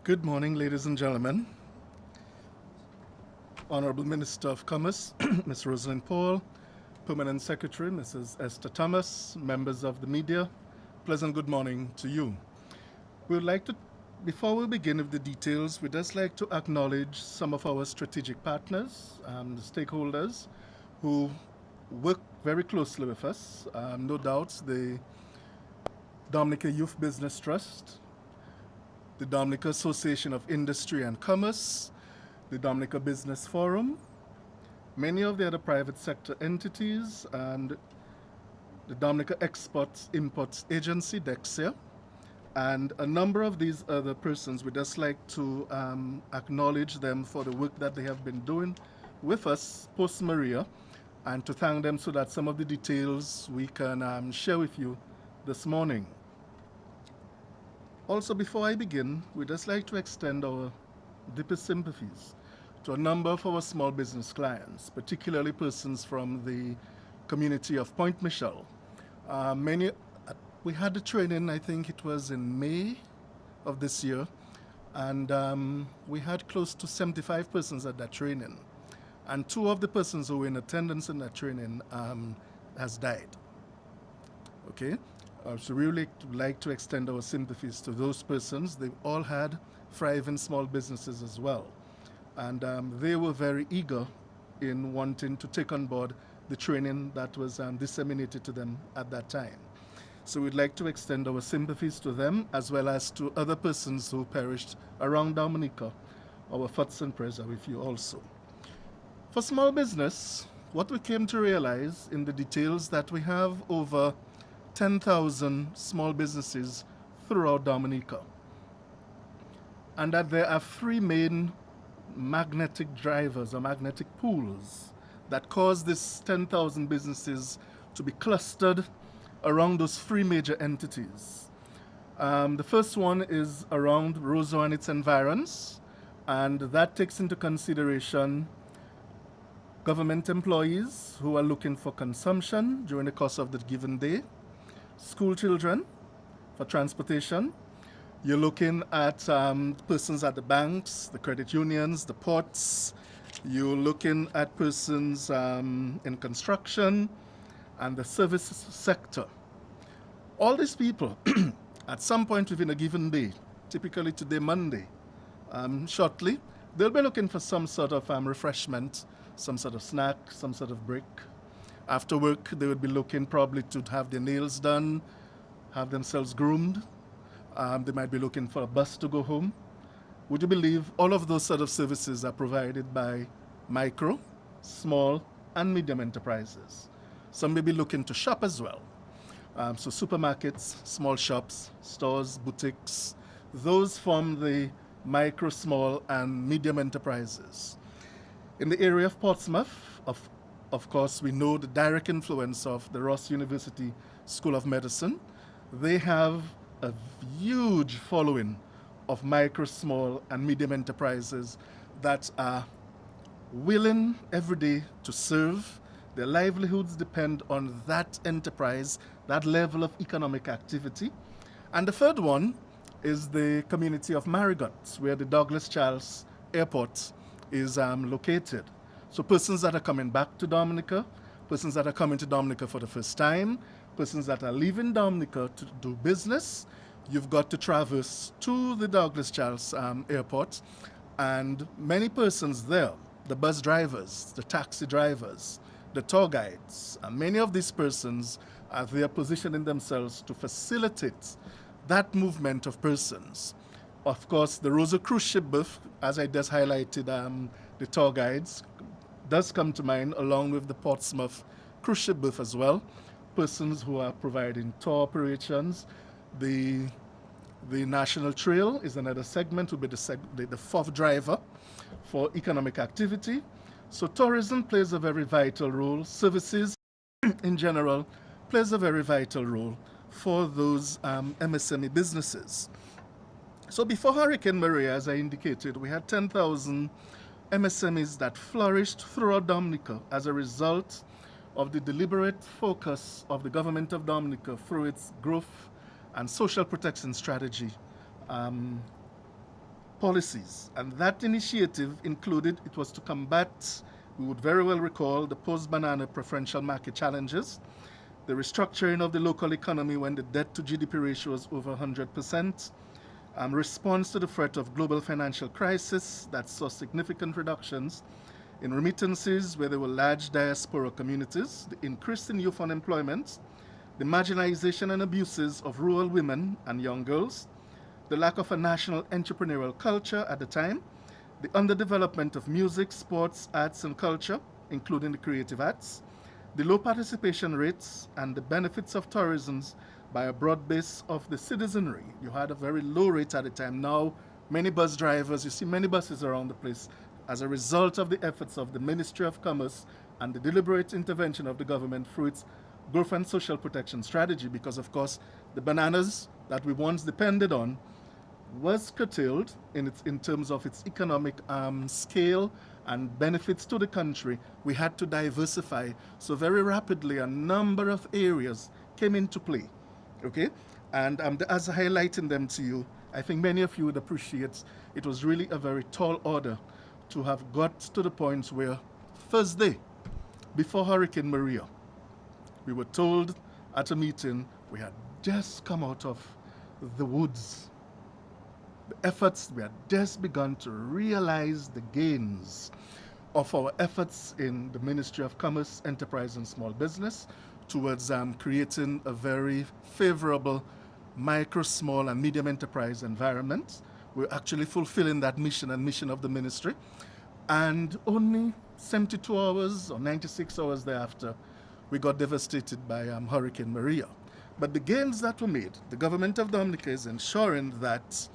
Good morning, ladies and gentlemen. Honorable Minister of Commerce, Ms. Rosalind Paul, Permanent Secretary, Mrs. Esther Thomas, members of the media, pleasant good morning to you. We would like to, before we begin with the details, we'd just like to acknowledge some of our strategic partners, the stakeholders who work very closely with us. No doubt the Dominica Youth Business Trust, the Dominica Association of Industry and Commerce, the Dominica Business Forum, many of the other private sector entities, and the Dominica Exports Imports Agency, DEXIA, and a number of these other persons. We'd just like to acknowledge them for the work that they have been doing with us post-Maria, and to thank them so that some of the details we can share with you this morning. Also, before I begin, we'd just like to extend our deepest sympathies to a number of our small business clients, particularly persons from the community of Point Michelle. We had the training, I think it was in May of this year, and we had close to 75 persons at that training. And 2 of the persons who were in attendance in that training has died. Okay? So we really like to extend our sympathies to those persons. They all had thriving small businesses as well. And they were very eager in wanting to take on board the training that was disseminated to them at that time. So we'd like to extend our sympathies to them, as well as to other persons who perished around Dominica. Our thoughts and prayers are with you also. For small business, what we came to realize in the details that we have over 10,000 small businesses throughout Dominica, and that there are 3 main magnetic drivers or magnetic pools that cause these 10,000 businesses to be clustered around those 3 major entities. The first one is around Roseau and its environs, and that takes into consideration government employees who are looking for consumption during the course of the given day, school children for transportation. You're looking at persons at the banks, the credit unions, the ports. You're looking at persons in construction and the service sector. All these people, at some point within a given day, typically today, Monday, shortly, they'll be looking for some sort of refreshment, some sort of snack, some sort of break. After work, they would be looking probably to have their nails done, have themselves groomed. They might be looking for a bus to go home. Would you believe all of those sort of services are provided by micro, small, and medium enterprises? Some may be looking to shop as well. So supermarkets, small shops, stores, boutiques, those form the micro, small, and medium enterprises. In the area of Portsmouth, of course, we know the direct influence of the Ross University School of Medicine. They have a huge following of micro, small, and medium enterprises that are willing every day to serve. Their livelihoods depend on that enterprise, that level of economic activity. And the third one is the community of Marigot, where the Douglas Charles Airport is located. So persons that are coming back to Dominica, persons that are coming to Dominica for the first time, persons that are leaving Dominica to do business, you've got to traverse to the Douglas Charles Airport, and many persons there, the bus drivers, the taxi drivers, the tour guides, and many of these persons are there positioning themselves to facilitate that movement of persons. Of course, the Roseau cruise ship berth, as I just highlighted, the tour guides, does come to mind, along with the Portsmouth cruise ship berth as well. Persons who are providing tour operations. The National Trail is another segment, will be the fourth driver for economic activity. So tourism plays a very vital role. Services in general plays a very vital role for those MSME businesses. So before Hurricane Maria, as I indicated, we had 10,000 MSMEs that flourished throughout Dominica as a result of the deliberate focus of the government of Dominica through its growth and social protection strategy policies. And that initiative included, it was to combat, we would very well recall, the post-banana preferential market challenges, the restructuring of the local economy when the debt to GDP ratio was over 100%, response to the threat of global financial crisis that saw significant reductions in remittances where there were large diaspora communities, the increase in youth unemployment, the marginalization and abuses of rural women and young girls, the lack of a national entrepreneurial culture at the time, the underdevelopment of music, sports, arts, and culture, including the creative arts, the low participation rates, and the benefits of tourism by a broad base of the citizenry. You had a very low rate at the time. Now, many bus drivers, you see many buses around the place, as a result of the efforts of the Ministry of Commerce and the deliberate intervention of the government through its growth and social protection strategy, because of course the bananas that we once depended on was curtailed in terms of its economic scale and benefits to the country. We had to diversify. So very rapidly, a number of areas came into play. Okay? And as highlighting them to you, I think many of you would appreciate it was really a very tall order to have got to the point where first day before Hurricane Maria, we were told at a meeting we had just come out of the woods. The efforts, we had just begun to realize the gains of our efforts in the Ministry of Commerce, Enterprise and Small Business towards creating a very favorable micro, small and medium enterprise environment. We're actually fulfilling that mission and mission of the ministry. And only 72 hours or 96 hours thereafter, we got devastated by Hurricane Maria. But the gains that were made, the government of Dominica is ensuring that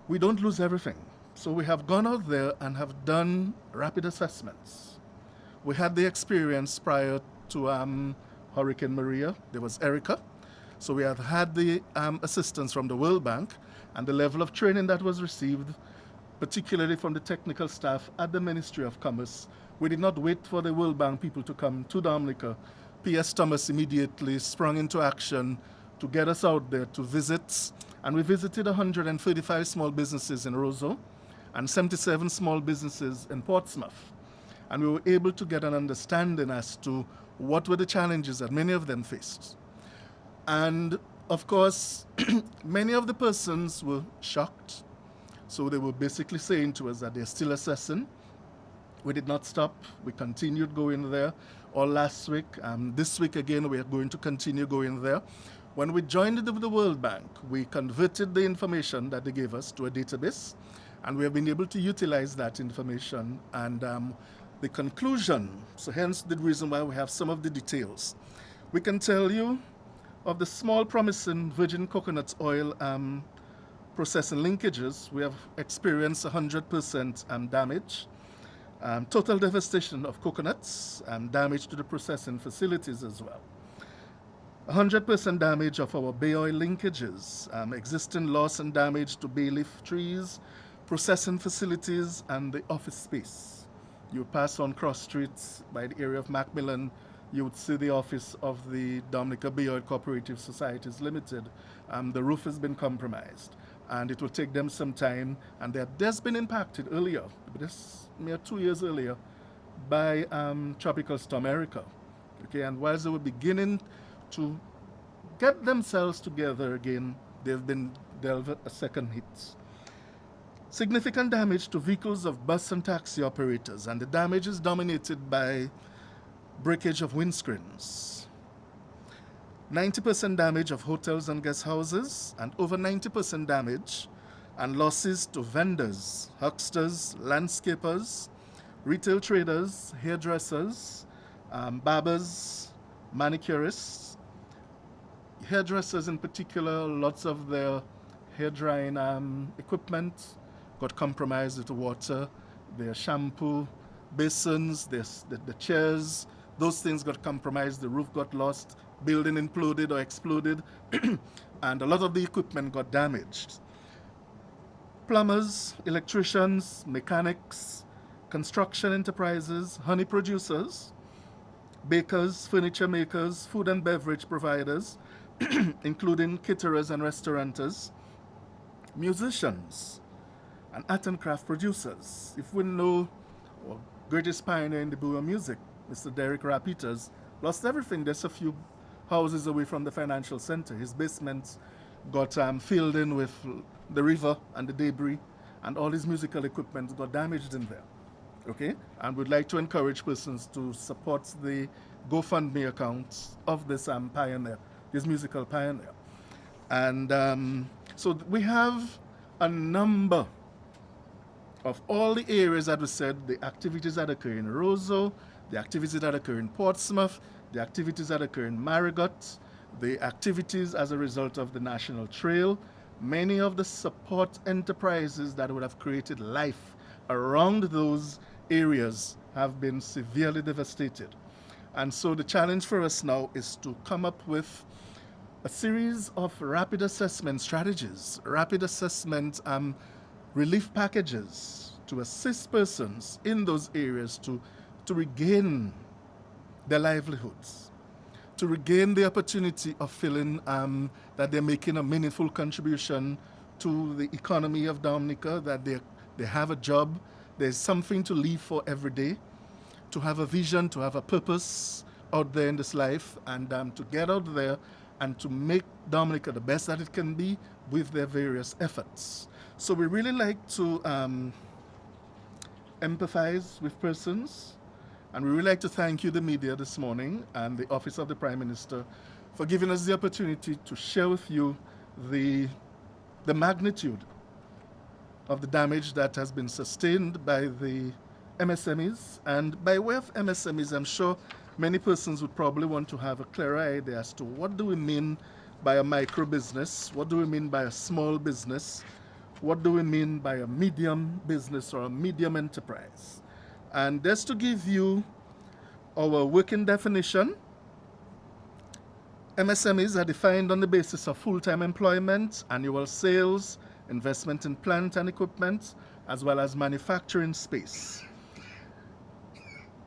we don't lose everything. So we have gone out there and have done rapid assessments. We had the experience prior to Hurricane Maria. There was Erica. So we have had the assistance from the World Bank, and the level of training that was received, particularly from the technical staff at the Ministry of Commerce. We did not wait for the World Bank people to come to Dominica. P.S. Thomas immediately sprung into action to get us out there to visit. And we visited 135 small businesses in Roseau and 77 small businesses in Portsmouth. And we were able to get an understanding as to what were the challenges that many of them faced. And of course, many of the persons were shocked. So they were basically saying to us that they're still assessing. We did not stop. We continued going there all last week. This week again, we are going to continue going there. When we joined the World Bank, we converted the information that they gave us to a database, and we have been able to utilize that information. And the conclusion, so hence the reason why we have some of the details. We can tell you of the small promising virgin coconut oil processing linkages, we have experienced 100% damage. Total devastation of coconuts and damage to the processing facilities as well. 100% damage of our bay oil linkages, existing loss and damage to bay leaf trees, processing facilities, and the office space. You pass on cross streets by the area of Macmillan, you would see the office of the Dominica Bay Oil Cooperative Societies Limited. The roof has been compromised, and it will take them some time, and they have just been impacted earlier, this mere 2 years earlier, by Tropical Storm Erica. Okay, and whilst they were beginning to get themselves together again, they've been dealt a second hit. Significant damage to vehicles of bus and taxi operators, and the damage is dominated by breakage of windscreens. 90% damage of hotels and guest houses, and over 90% damage and losses to vendors, hucksters, landscapers, retail traders, hairdressers, barbers, manicurists. Hairdressers in particular, lots of their hair drying equipment got compromised with the water, their shampoo basins, the chairs, those things got compromised, the roof got lost, building imploded or exploded, and a lot of the equipment got damaged. Plumbers, electricians, mechanics, construction enterprises, honey producers, bakers, furniture makers, food and beverage providers, including caterers and restaurateurs, musicians, and art and craft producers. If we know our greatest pioneer in the Boer music, Mr. Derek Rapiters, lost everything just a few houses away from the financial center. His basement got filled in with the river and the debris, and all his musical equipment got damaged in there. Okay? And we'd like to encourage persons to support the GoFundMe account of this pioneer, this musical pioneer. And so we have a number of all the areas that we said, the activities that occur in Roseau, the activities that occur in Portsmouth, the activities that occur in Marigot, the activities as a result of the National Trail, many of the support enterprises that would have created life around those areas have been severely devastated. And so the challenge for us now is to come up with a series of rapid assessment strategies, rapid assessment relief packages to assist persons in those areas to regain their livelihoods, to regain the opportunity of feeling that they're making a meaningful contribution to the economy of Dominica, that they have a job, there's something to live for every day, to have a vision, to have a purpose out there in this life, and to get out there and to make Dominica the best that it can be with their various efforts. So we really like to empathize with persons, and we really like to thank you, the media, this morning, and the Office of the Prime Minister, for giving us the opportunity to share with you the magnitude of the damage that has been sustained by the MSMEs. And by way of MSMEs, I'm sure many persons would probably want to have a clearer idea as to what do we mean by a micro business, what do we mean by a small business, what do we mean by a medium business or a medium enterprise. And just to give you our working definition, MSMEs are defined on the basis of full-time employment, annual sales, investment in plant and equipment, as well as manufacturing space.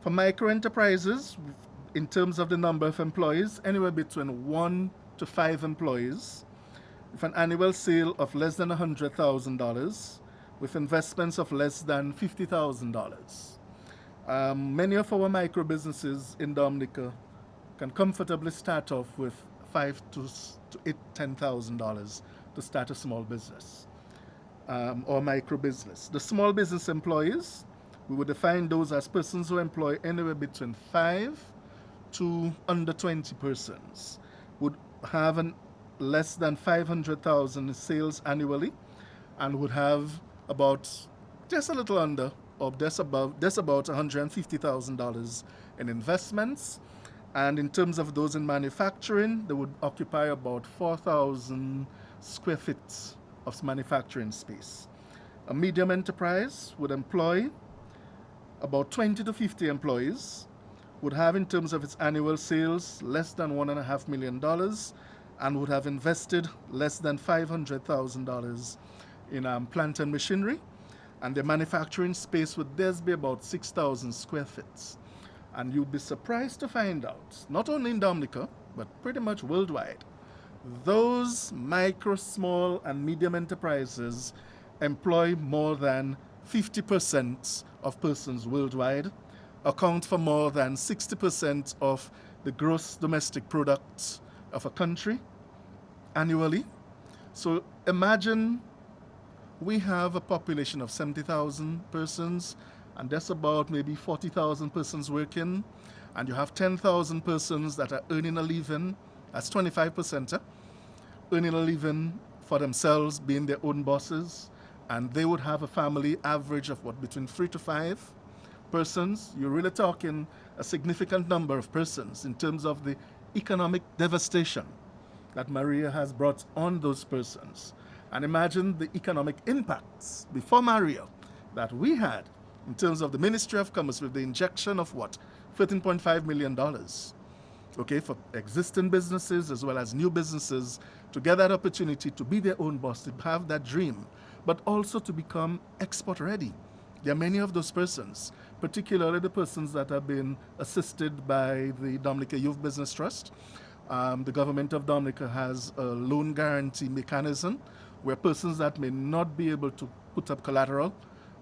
For micro-enterprises, in terms of the number of employees, anywhere between 1 to 5 employees, with an annual sale of less than $100,000, with investments of less than $50,000. Many of our micro businesses in Dominica can comfortably start off with $5,000 to $10,000 to start a small business or micro business. The small business employees, we would define those as persons who employ anywhere between 5 to under 20 persons, would have less than 500,000 in sales annually, and would have about just a little under or just about $150,000 in investments. And in terms of those in manufacturing, they would occupy about 4,000 square feet of manufacturing space. A medium enterprise would employ about 20 to 50 employees, would have in terms of its annual sales less than $1.5 million, and would have invested less than $500,000 in plant and machinery. And the manufacturing space would thus be about 6,000 square feet. And you'd be surprised to find out, not only in Dominica, but pretty much worldwide, those micro, small, and medium enterprises employ more than 50% of persons worldwide, account for more than 60% of the gross domestic product of a country annually. So imagine we have a population of 70,000 persons, and that's about maybe 40,000 persons working, and you have 10,000 persons that are earning a living. That's 25%, earning a living for themselves, being their own bosses, and they would have a family average of between 3 to 5 persons. You're really talking a significant number of persons in terms of the economic devastation that Maria has brought on those persons. And imagine the economic impacts before Maria that we had in terms of the Ministry of Commerce with the injection of $13.5 million, okay, for existing businesses as well as new businesses to get that opportunity to be their own boss, to have that dream, but also to become export ready. There are many of those persons, particularly the persons that have been assisted by the Dominica Youth Business Trust. The government of Dominica has a loan guarantee mechanism where persons that may not be able to put up collateral.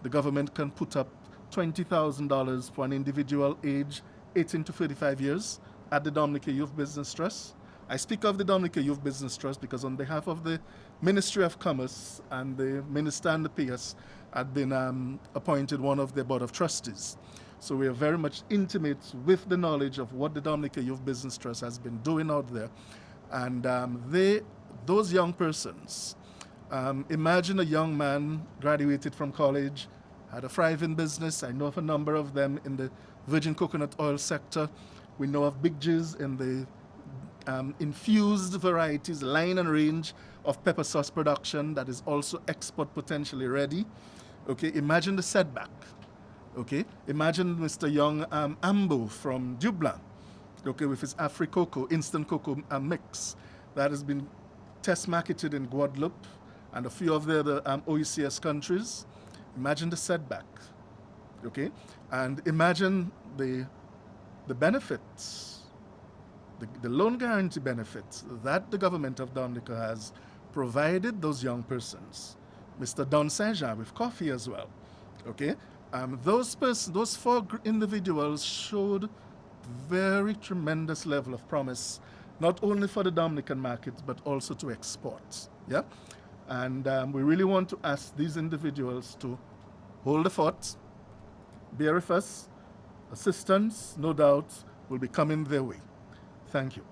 The government can put up $20,000 for an individual age 18 to 35 years at the Dominica Youth Business Trust. I speak of the Dominica Youth Business Trust because on behalf of the Ministry of Commerce and the Minister and the PS, I've been appointed one of the Board of Trustees. So we are very much intimate with the knowledge of what the Dominica Youth Business Trust has been doing out there. And those young persons, imagine a young man graduated from college, had a thriving business. I know of a number of them in the virgin coconut oil sector. We know of Big G's in the infused varieties, line and range of pepper sauce production that is also export potentially ready. Okay, imagine the setback. Okay, imagine Mr. Young Ambo from Dublin, okay, with his Afri-Cocoa, instant cocoa mix that has been test marketed in Guadeloupe and a few of the other OECS countries. Imagine the setback, okay, and imagine the benefits, the loan guarantee benefits that the government of Dominica has provided those young persons. Mr. Don Saint-Jean with coffee as well, okay. Those four individuals showed very tremendous level of promise, not only for the Dominican market, but also to export. Yeah? And we really want to ask these individuals to hold the fort, bear with us. Assistance, no doubt, will be coming their way. Thank you.